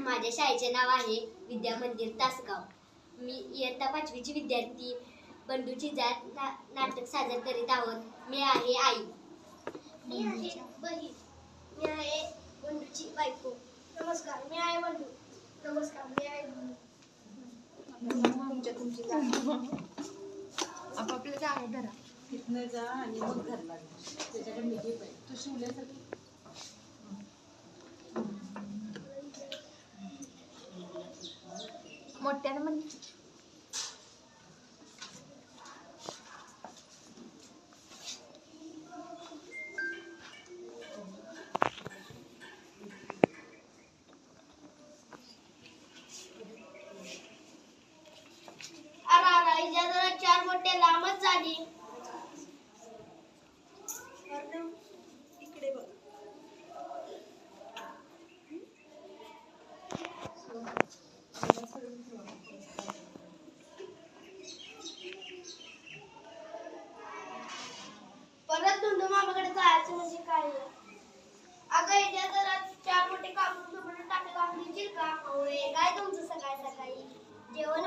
माझ्या शाळेचे नाव आहे विद्या मंदिर तासगाव. मी इयत्ता 5वीची विद्यार्थी बंडूची जात नाटक सादर करीत आहोत. मी आहे आई. मी आहे बहीण. मी आहे बंडूची बायको. नमस्कार, मी आहे बंडू. नमस्कार, मी आहे बंडू. आपापल्या जागा धरा. तिथनं जा आणि मग घरला त्याच्याकडे मी घे पाहिजे तू शिवल्यासारखी. मोठ्यानं म्हणजे जरा 4 मोठे लांबच झाली. इकडे बघ. परत धुंडू मामाकडे जायचं म्हणजे काय? अगं इथे जरा 4 मोठे कापून टाकले का? काय तुमचं सकाळी सकाळी जेवण